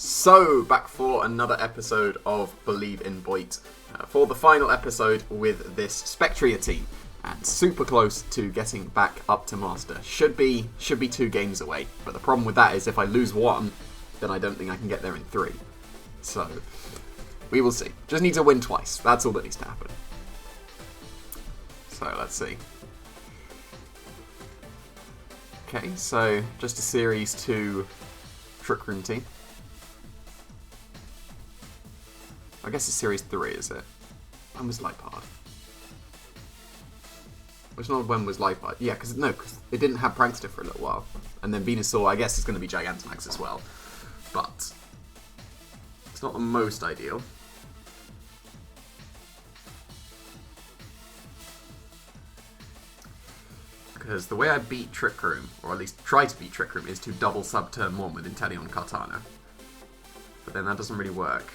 So, back for another episode of Believe in Boyt. For the final episode with this Spectria team. And super close to getting back up to Master. Should be 2 games away. But the problem with that is if I lose one, then I don't think I can get there in 3. So, we will see. Just need to win twice. That's all that needs to happen. So, let's see. Okay, so just a Series 2 Trick Room team. I guess it's Series 3, is it? When was Lipard? Which not when was Lipard? Yeah, because it didn't have Prankster for a little while. And then Venusaur, I guess, is going to be Gigantamax as well. But it's not the most ideal. Because the way I beat Trick Room, or at least try to beat Trick Room, is to double sub turn 1 with Inteleon Kartana. But then that doesn't really work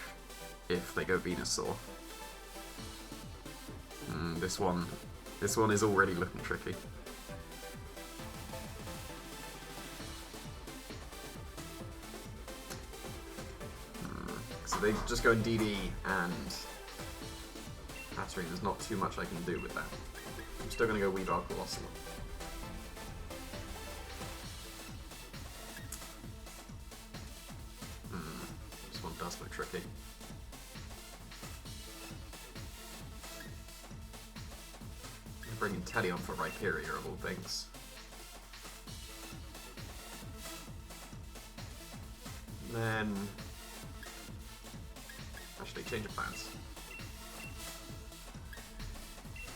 if they go Venusaur. This one is already looking tricky. So they just go in DD and Hatterene. There's not too much I can do with that. I'm still going to go Weavile Colossal. This one does look tricky. Bringing Inteleon for Rhyperior of all things. Then actually change of plans.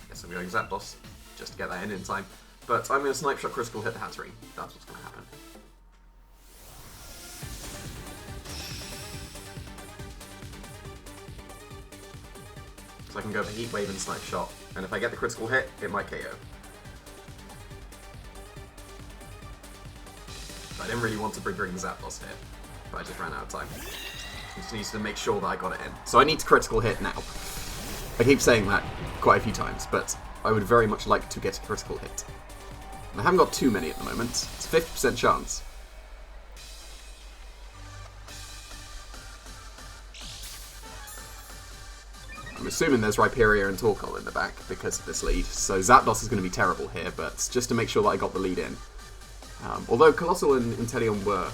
Guess I'm going Zapdos just to get that in time. But I'm going to Snipe Shot Critical Hit the Hatterene. That's what's going to happen. So I can go for Heat Wave and Snipe Shot. And if I get the critical hit, it might KO. I didn't really want to bring Zapdos here, but I just ran out of time. Just needs to make sure that I got it in. So I need to critical hit now. I keep saying that quite a few times, but I would very much like to get a critical hit. And I haven't got too many at the moment. It's a 50% chance. I'm assuming there's Rhyperior and Torkoal in the back because of this lead, so Zapdos is going to be terrible here, but just to make sure that I got the lead in. Although Colossal and Inteleon were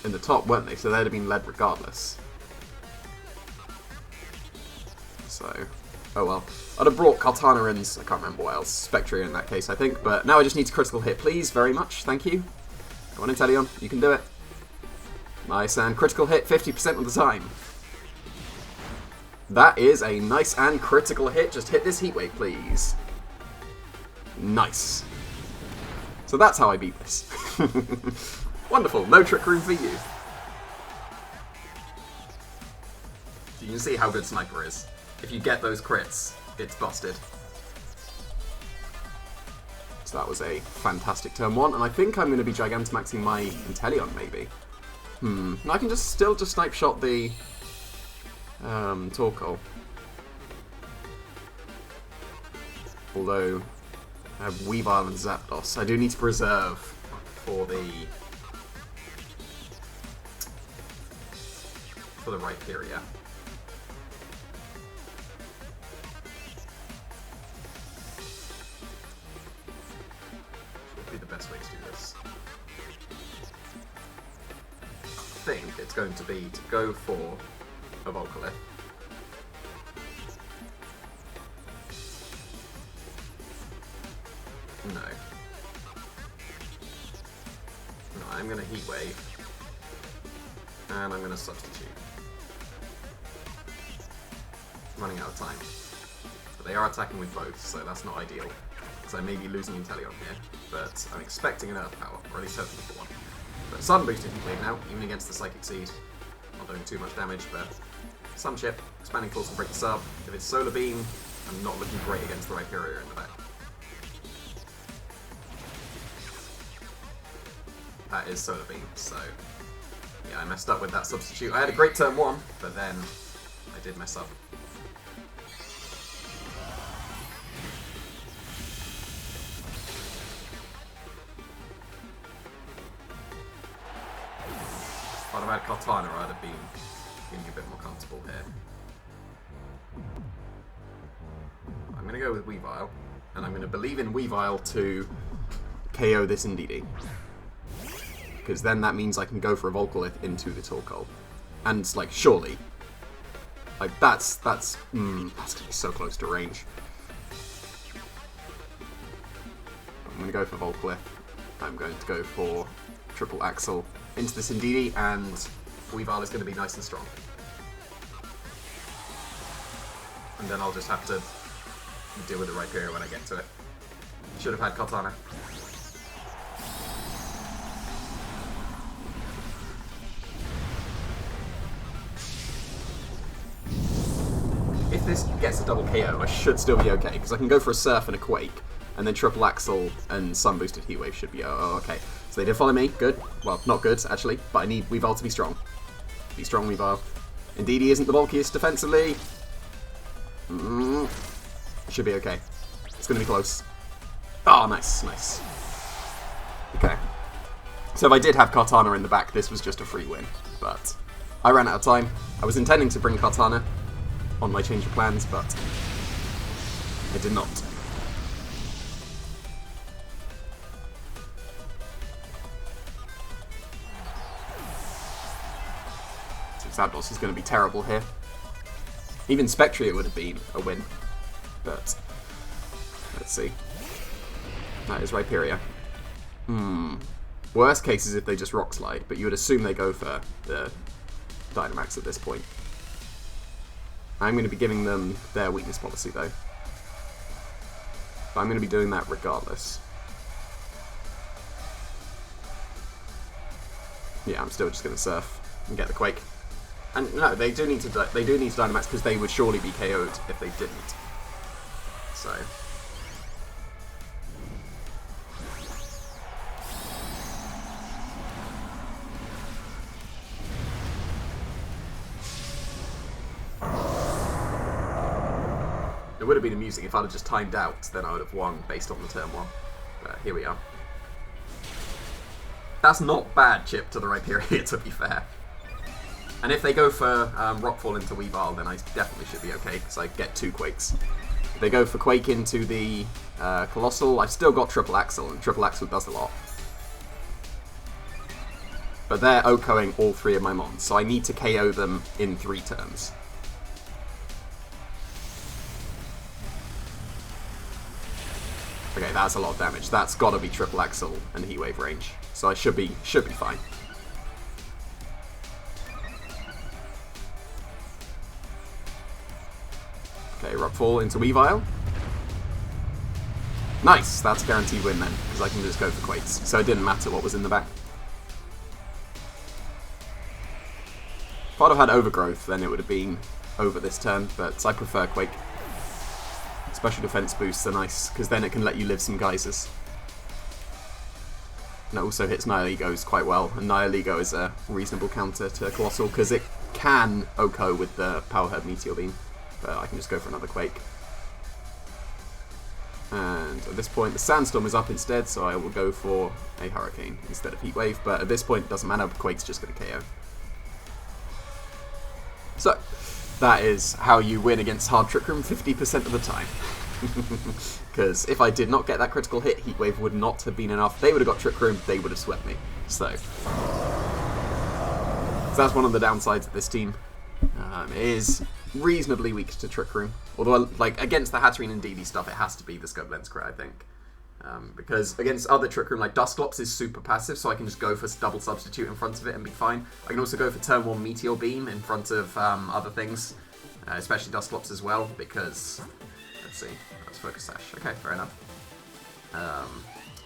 in the top, weren't they? So they'd have been led regardless. So, oh well. I'd have brought Kartana and, I can't remember what else, Spectria in that case, I think, but now I just need to critical hit, please, very much, thank you. Come on, Inteleon, you can do it. Nice, and critical hit 50% of the time. That is a nice and critical hit. Just hit this Heat Wave, please. Nice. So that's how I beat this. Wonderful. No Trick Room for you. So you can see how good Sniper is. If you get those crits, it's busted. So that was a fantastic turn 1. And I think I'm going to be Gigantamaxing my Inteleon, maybe. I can still just Snipe Shot the Torkoal. Although I have Weavile and Zapdos. I do need to preserve for the Rhyperior. Should be the best way to do this. I think it's going to be to go for a Volcalith. No, I'm going to Heat Wave. And I'm going to Substitute. I'm running out of time. But they are attacking with both, so that's not ideal. So I may be losing Inteleon here, but I'm expecting an Earth Power, or at least hoping for one. But Sun boosted Heat Wave now, even against the Psychic Seed. Not doing too much damage, but Sun Chip, Expanding Force will break the sub. If it's Solar Beam, I'm not looking great against the Rhyperior in the back. That is Solar Beam, so yeah, I messed up with that substitute. I had a great turn 1, but then I did mess up. automatic Kartana, I'd have been feeling a bit more comfortable here. I'm going to go with Weavile, and I'm going to believe in Weavile to KO this Indeedee. Because then that means I can go for a Volcalith into the Torkoal. And, like, surely. Like, that's going to be so close to range. I'm going to go for Volcalith. I'm going to go for Triple Axle into this Indeedee, and Weavile is going to be nice and strong. And then I'll just have to deal with the Rhyperior when I get to it. Should have had Kartana. If this gets a double KO, I should still be okay, because I can go for a Surf and a Quake, and then Triple Axle and Sun Boosted Heatwave should be okay. So they did follow me, good. Well, not good, actually, but I need Weavile to be strong. Be strong, Weavile. Indeedee isn't the bulkiest defensively. Should be okay. It's going to be close. Oh, nice, nice. Okay. So if I did have Kartana in the back, this was just a free win. But I ran out of time. I was intending to bring Kartana on my change of plans, but I did not. So Zapdos is going to be terrible here. Even Spectria would have been a win, but let's see. That is Rhyperior. Worst case is if they just Rock Slide, but you would assume they go for the Dynamax at this point. I'm going to be giving them their weakness policy though. But I'm going to be doing that regardless. Yeah, I'm still just going to Surf and get the Quake. And no, they do need to Dynamax because they would surely be KO'd if they didn't. So it would have been amusing if I'd have just timed out, then I would have won based on the turn one. But here we are. That's not bad chip to the Rhyperior, to be fair. And if they go for Rockfall into Weavile, then I definitely should be okay, because I get 2 Quakes. If they go for Quake into the Colossal, I've still got Triple Axle, and Triple Axle does a lot. But they're OHKOing all 3 of my Mons, so I need to KO them in 3 turns. Okay, that's a lot of damage. That's got to be Triple Axle and Heatwave range, so I should be fine. Okay, Rockfall into Weavile. Nice, that's a guaranteed win then, because I can just go for Quakes, so it didn't matter what was in the back. If I'd have had Overgrowth, then it would have been over this turn, but I prefer Quake. Special defense boosts are nice, because then it can let you live some geysers. And it also hits Nihiligos quite well, and Nihiligo is a reasonable counter to Colossal, because it can OHKO with the Power Herb Meteor Beam, but I can just go for another Quake. And at this point the Sandstorm is up instead, so I will go for a Hurricane instead of Heatwave, but at this point it doesn't matter, Quake's just going to KO. So, that is how you win against Hard Trick Room 50% of the time. Because if I did not get that critical hit, Heatwave would not have been enough. They would have got Trick Room, they would have swept me. So that's one of the downsides of this team. It is reasonably weak to Trick Room. Although, like, against the Hatterene and Indeedee stuff, it has to be the Scope Lens Crit, I think. Because against other Trick Room, like Dusclops is super passive, so I can just go for double substitute in front of it and be fine. I can also go for turn 1 Meteor Beam in front of other things, especially Dusclops as well, because, let's see, let's focus Sash. Okay, fair enough.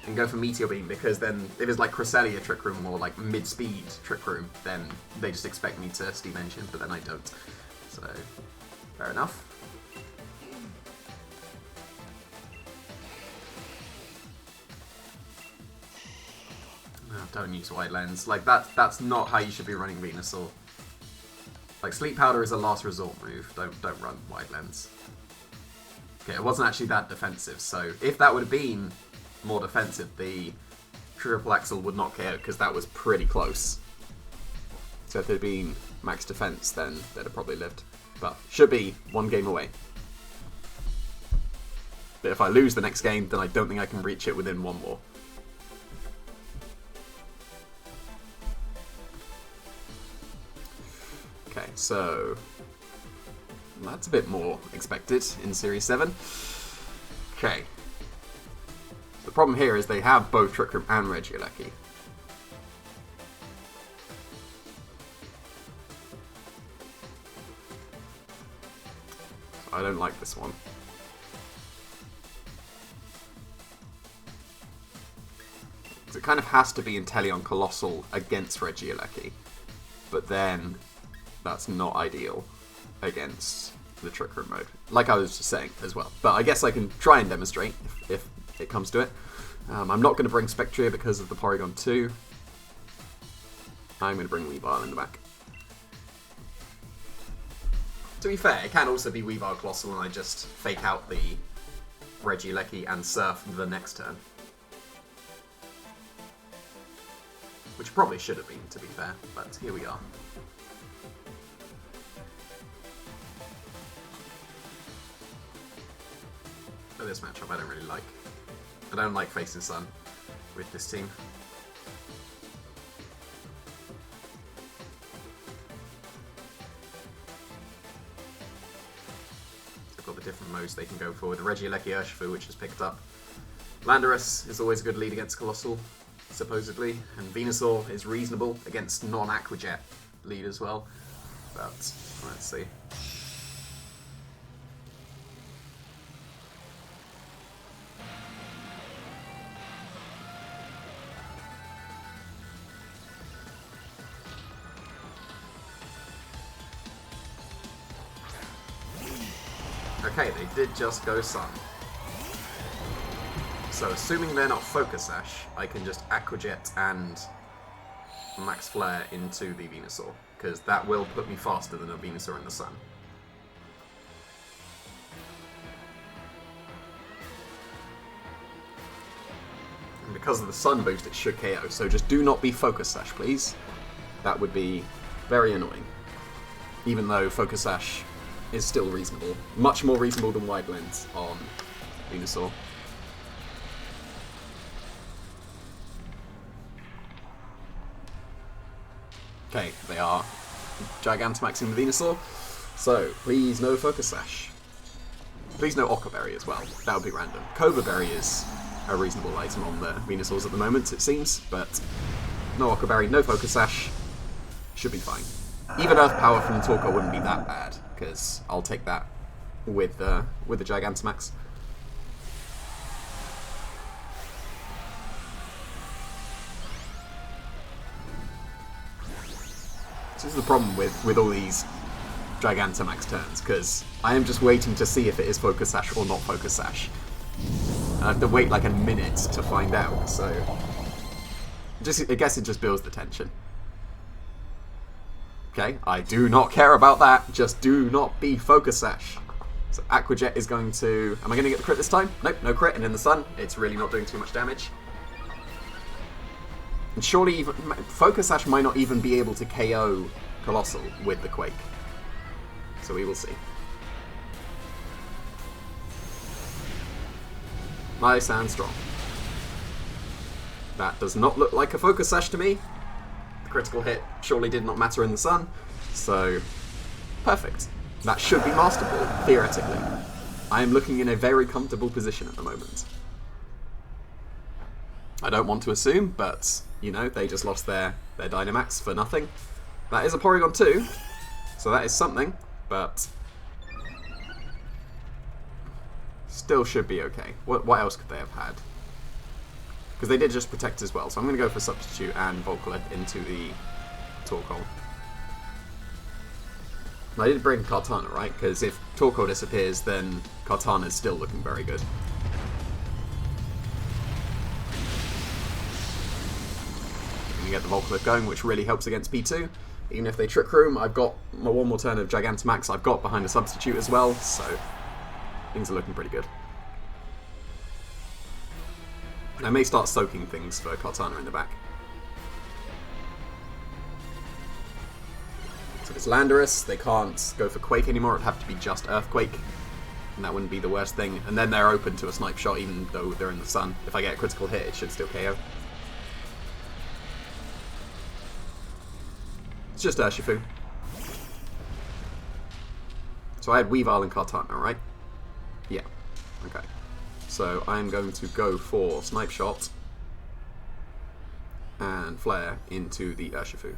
And go for Meteor Beam, because then if it's like Cresselia Trick Room or like mid-speed Trick Room, then they just expect me to Steam Engine, but then I don't. So, fair enough. Don't use White Lens. Like, that's not how you should be running Venusaur. Like, Sleep Powder is a last resort move. Don't run White Lens. Okay, it wasn't actually that defensive, so if that would have been more defensive, the Triple Axle would not KO, because that was pretty close. So if they'd been max defense, then they'd have probably lived. But should be 1 game away. But if I lose the next game, then I don't think I can reach it within 1 more. Okay, so that's a bit more expected in Series 7. Okay. The problem here is they have both Trick Room and Regieleki. I don't like this one. It kind of has to be Inteleon Colossal against Regieleki, but then that's not ideal against the Trick Room mode, like I was just saying as well. But I guess I can try and demonstrate if it comes to it. I'm not going to bring Spectria because of the Porygon 2. I'm going to bring Weavile in the back. To be fair, it can also be Weavile Colossal and I just fake out the Regieleki and Surf the next turn. Which probably should have been, to be fair, but here we are. For this matchup, I don't really like. I don't like facing Sun with this team. They've got the different modes they can go for. The Regieleki Urshifu, which is picked up. Landorus is always a good lead against Colossal, supposedly, and Venusaur is reasonable against non-Aquajet lead as well, but let's see. Okay, they did just go Sun. So assuming they're not Focus Sash, I can just Aquajet and Max Flare into the Venusaur, because that will put me faster than a Venusaur in the Sun. And because of the Sun boost, it should KO, so just do not be Focus Sash, please. That would be very annoying. Even though Focus Sash is still reasonable. Much more reasonable than Wide Lens on Venusaur. Okay, they are Gigantamaxing the Venusaur, so please no Focus Sash. Please no Occa Berry as well, that would be random. Cobra Berry is a reasonable item on the Venusaurs at the moment, it seems, but no Occa Berry, no Focus Sash, should be fine. Even Earth Power from the Torkoal wouldn't be that bad, because I'll take that with the Gigantamax. This is the problem with all these Gigantamax turns, because I am just waiting to see if it is Focus Sash or not Focus Sash. I have to wait like a minute to find out, so I guess it just builds the tension. Okay, I do not care about that, just do not be Focus Sash. So Aquajet is going to... Am I going to get the crit this time? Nope, no crit, and in the Sun, it's really not doing too much damage. And surely even Focus Sash might not even be able to KO Colossal with the Quake. So we will see. Nice and strong. That does not look like a Focus Sash to me. The critical hit surely did not matter in the Sun. So, perfect. That should be masterful, theoretically. I am looking in a very comfortable position at the moment. I don't want to assume, but, you know, they just lost their Dynamax for nothing. That is a Porygon 2, so that is something, but still should be okay. What else could they have had? Because they did just Protect as well, so I'm going to go for Substitute and Volcalith into the Torkoal. I did bring Kartana, right? Because if Torkoal disappears, then Kartana is still looking very good. You get the Volcalith going, which really helps against P2. Even if they Trick Room, I've got my one more turn of Gigantamax I've got behind a Substitute as well, so things are looking pretty good. I may start soaking things for Kartana in the back. So if it's Landorus, they can't go for Quake anymore. It'd have to be just Earthquake. And that wouldn't be the worst thing. And then they're open to a snipe shot even though they're in the sun. If I get a critical hit, it should still KO. It's just Urshifu. So I had Weavile and Kartana, right? Yeah. Okay. So I'm going to go for Snipe Shot and Flare into the Urshifu.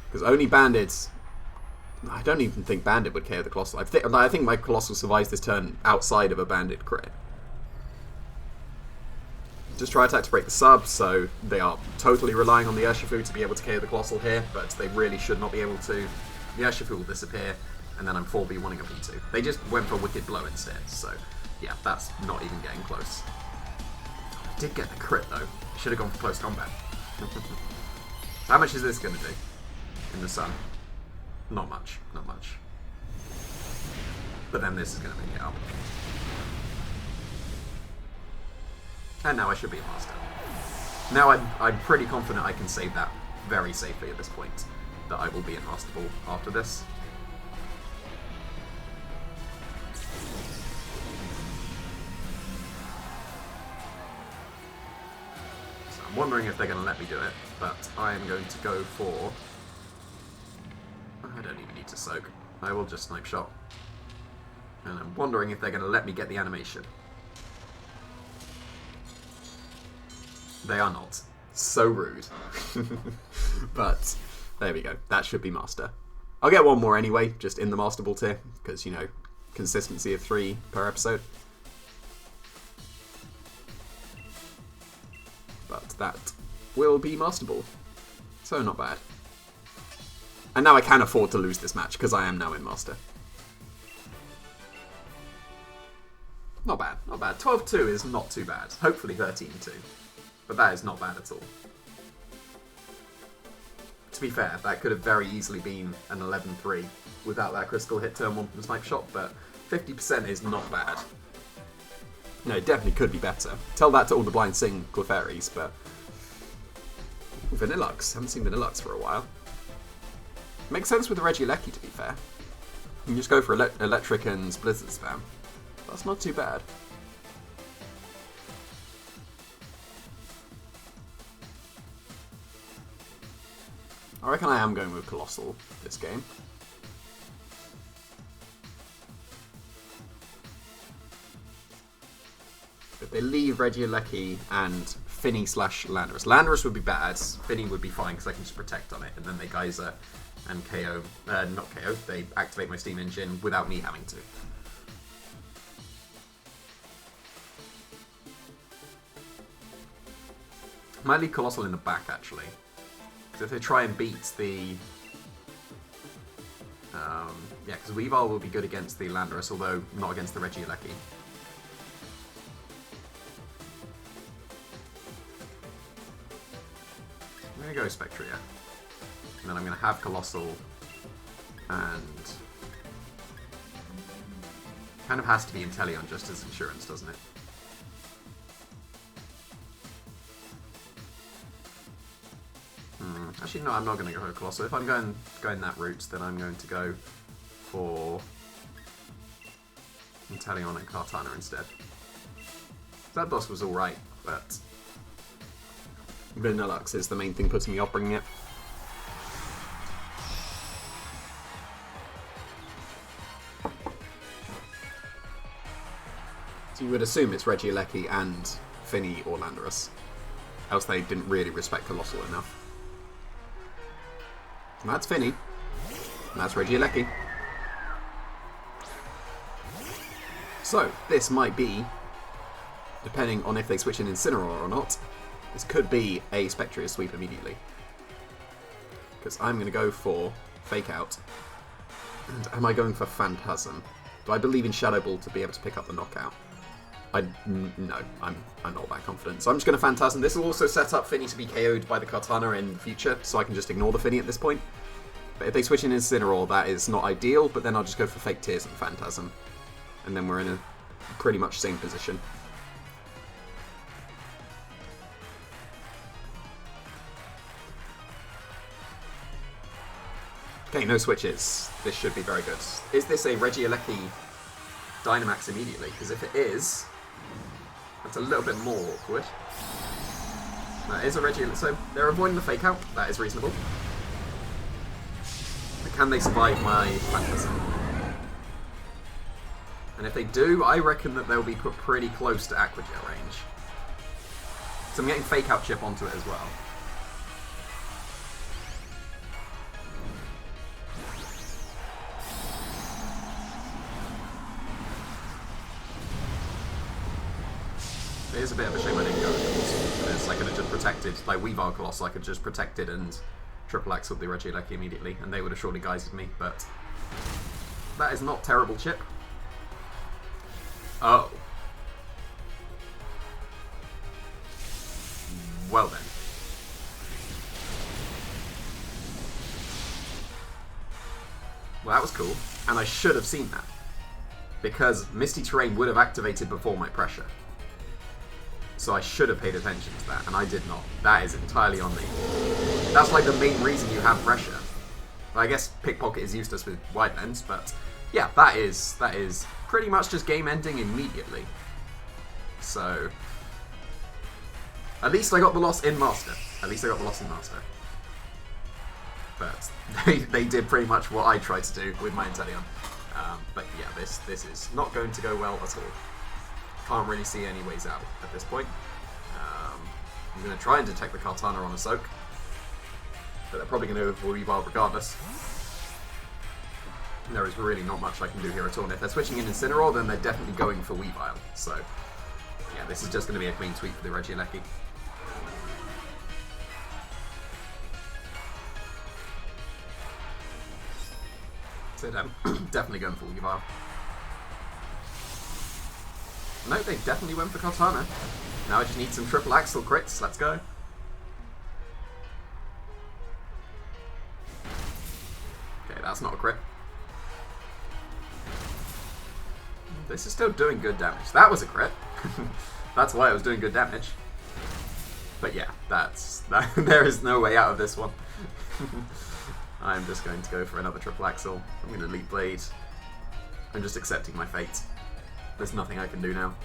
Because only Bandits... I don't even think Bandit would KO the Colossal. I think my Colossal survives this turn outside of a Bandit crit. Just try attack to break the sub, so they are totally relying on the Urshifu to be able to KO the Colossal here, but they really should not be able to. The Urshifu will disappear, and then I'm 4v1ing a V2. They just went for a Wicked Blow instead, so yeah, that's not even getting close. I did get the crit though. Should have gone for close combat. How much is this going to do in the sun? Not much, not much. But then this is going to make it up. And now I should be a master. Now I'm pretty confident I can save that very safely at this point. That I will be in Master Ball after this. So I'm wondering if they're going to let me do it, but I am going to go for... I don't even need to soak. I will just Snipe Shot. And I'm wondering if they're going to let me get the animation. They are not. So rude. But there we go. That should be Master. I'll get one more anyway, just in the Master Ball tier, because, you know, consistency of 3 per episode. But that will be Master Ball. So not bad. And now I can afford to lose this match, because I am now in Master. Not bad, not bad. 12-2 is not too bad. Hopefully 13-2. But that is not bad at all. To be fair, that could have very easily been an 11-3 without that critical hit turn 1 from the Snipe Shot, but 50% is not bad. No, it definitely could be better. Tell that to all the Blind Sing Clefairies, but... Vanillux. Haven't seen Vanillux for a while. Makes sense with the Regieleki, to be fair. You can just go for Electric and Blizzard spam. That's not too bad. I reckon I am going with Colossal this game. If they leave Regieleki and Finny / Landorus. Landorus would be bad, Finny would be fine because I can just protect on it, and then they Geyser and KO, not KO, they activate my Steam Engine without me having to. Might leave Colossal in the back actually. Because if they try and beat the... yeah, because Weavile will be good against the Landorus, although not against the Regieleki. I'm going to go Spectria. And then I'm going to have Colossal and... Kind of has to be Inteleon just as insurance, doesn't it? Actually, no, I'm not going to go for Colossal. If I'm going that route, then I'm going to go for Inteleon and Kartana instead. That boss was alright, but Vanillux is the main thing putting me off bringing it. So you would assume it's Regieleki and Finny or Landorus. Else they didn't really respect Colossal enough. And that's Finny. And that's Regieleki. So, this might be, depending on if they switch in Incineroar or not, this could be a Spectria sweep immediately. Because I'm going to go for Fake Out. And am I going for Phantasm? Do I believe in Shadow Ball to be able to pick up the knockout? No, I'm not that confident. So I'm just going to Phantasm. This will also set up Finny to be KO'd by the Kartana in the future, so I can just ignore the Finny at this point. But if they switch in Incineroar, that is not ideal, but then I'll just go for Fake Tears and Phantasm. And then we're in a pretty much same position. Okay, no switches. This should be very good. Is this a Regieleki Dynamax immediately? Because if it is, that's a little bit more awkward. That is a Regieleki, so they're avoiding the fake out. That is reasonable. But can they survive my Cataclysm? And if they do, I reckon that they'll be put pretty close to Aqua Jet range. So I'm getting fake out chip onto it as well. It is a bit of a shame I didn't go with this. I could have just protected, like Weavile Colossal, I could just protected and triple X with the Regieleki immediately, and they would have surely guided me, but that is not terrible chip. Oh. Well then. Well, that was cool, and I should have seen that, because Misty Terrain would have activated before my pressure. So I should have paid attention to that, and I did not. That is entirely on me. That's like the main reason you have pressure. I guess Pickpocket is useless with Wide Lens, but yeah, that is pretty much just game ending immediately. So at least I got the loss in Master. But they did pretty much what I tried to do with my Inteleon. But yeah, this is not going to go well at all. Can't really see any ways out at this point. I'm going to try and detect the Kartana on a soak, but they're probably going to go for Weavile regardless. There is really not much I can do here at all. And if they're switching in Incineroar, then they're definitely going for Weavile. So yeah, this is just going to be a clean sweep for the Regieleki. So definitely going for Weavile. No, they definitely went for Kartana. Now I just need some triple axle crits. Let's go. Okay, that's not a crit. This is still doing good damage. That was a crit. That's why it was doing good damage. But yeah, there is no way out of this one. I'm just going to go for another triple axle. I'm going to Leap Blade. I'm just accepting my fate. There's nothing I can do now.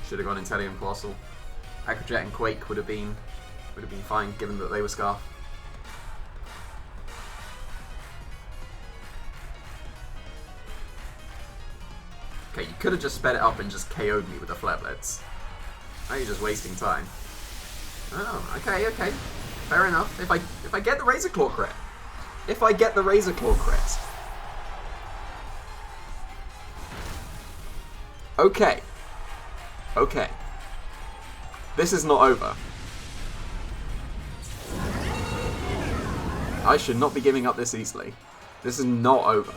Should have gone Inteleon Colossal. Aqua Jet and Quake would have been fine, given that they were Scarf. Okay, you could have just sped it up and just KO'd me with the Flare Blitz. Now you're just wasting time. Oh, okay. Fair enough. If I get the Razor Claw crit. If I get the Razor Claw crit. Okay. This is not over. I should not be giving up this easily. This is not over.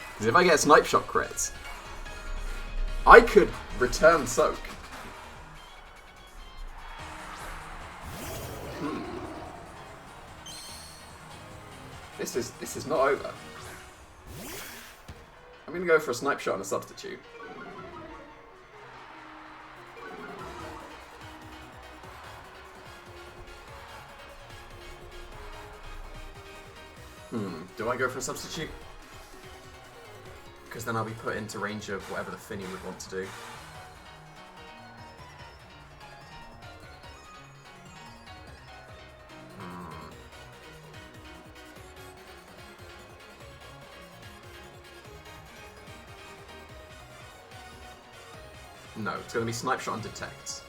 Because if I get Snipe Shot crits, I could return Soak. This is not over. I'm going to go for a Snipe Shot and a Substitute. Do I go for a Substitute? Because then I'll be put into range of whatever the Finny would want to do. No, it's going to be Snipe Shot and Detect. So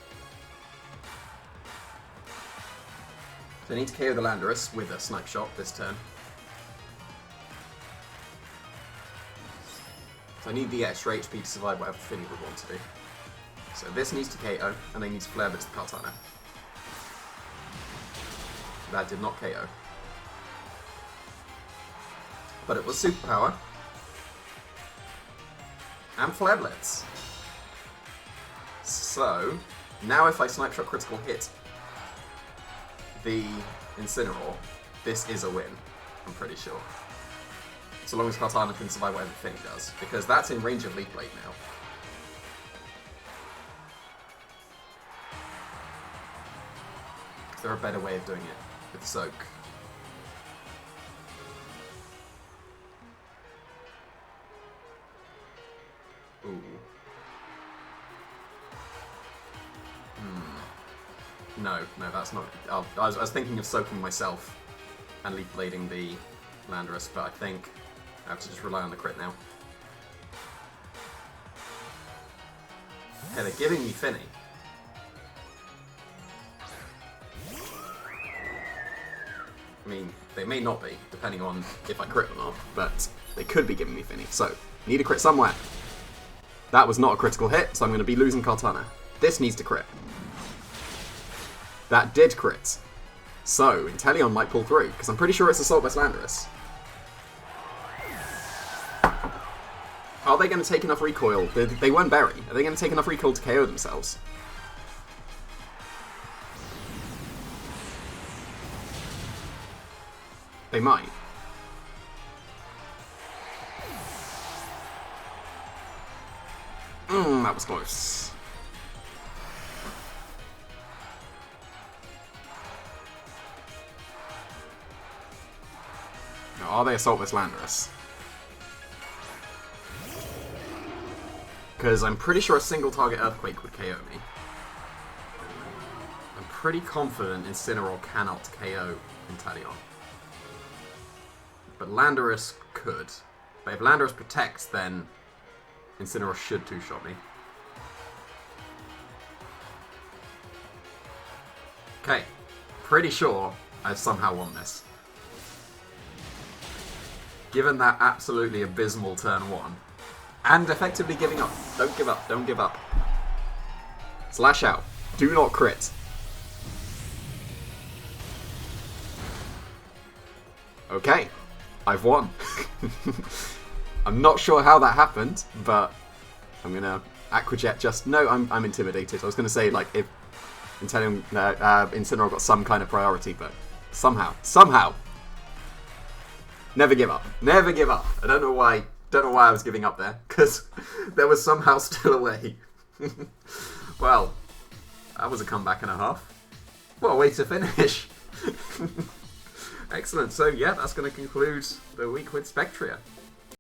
I need to KO the Landorus with a Snipe Shot this turn. So I need the extra HP to survive whatever Finny would want to do. So this needs to KO, and they need to Flare Blitz the Kartana. That did not KO. But it was Superpower. And Flare Blitz. So, now if I Snipe Shot critical hit the Incineroar, this is a win, I'm pretty sure. So long as Kartana can survive whatever Finny does, because that's in range of Leaf Blade now. Is there a better way of doing it with Soak? Ooh. No, that's not... I was thinking of soaking myself and leaf blading the Landorus, but I think I have to just rely on the crit now. Yeah, they're giving me Finny. I mean, they may not be, depending on if I crit or not, but they could be giving me Finny. So, need a crit somewhere. That was not a critical hit, so I'm going to be losing Kartana. This needs to crit. That did crit. So, Inteleon might pull through, because I'm pretty sure it's Assault Vest Landorus. Are they going to take enough recoil? They weren't Berry. Are they going to take enough recoil to KO themselves? They might. That was close. Now, are they Assault Vest Landorus? Because I'm pretty sure a single target Earthquake would KO me. I'm pretty confident Incineroar cannot KO Inteleon. But Landorus could. But if Landorus protects, then Incineroar should two-shot me. Okay, pretty sure I've somehow won this. Given that absolutely abysmal turn 1, and effectively giving up. Don't give up, don't give up. Slash out. Do not crit. Okay, I've won. I'm not sure how that happened, but I'm gonna Aqua Jet just... No, I'm intimidated. I was gonna say, like, if Incineroar got some kind of priority, but somehow. Never give up. Never give up. I don't know why I was giving up there, because there was somehow still a way. Well, that was a comeback and a half. What a way to finish. Excellent. So yeah, that's going to conclude the week with Spectria.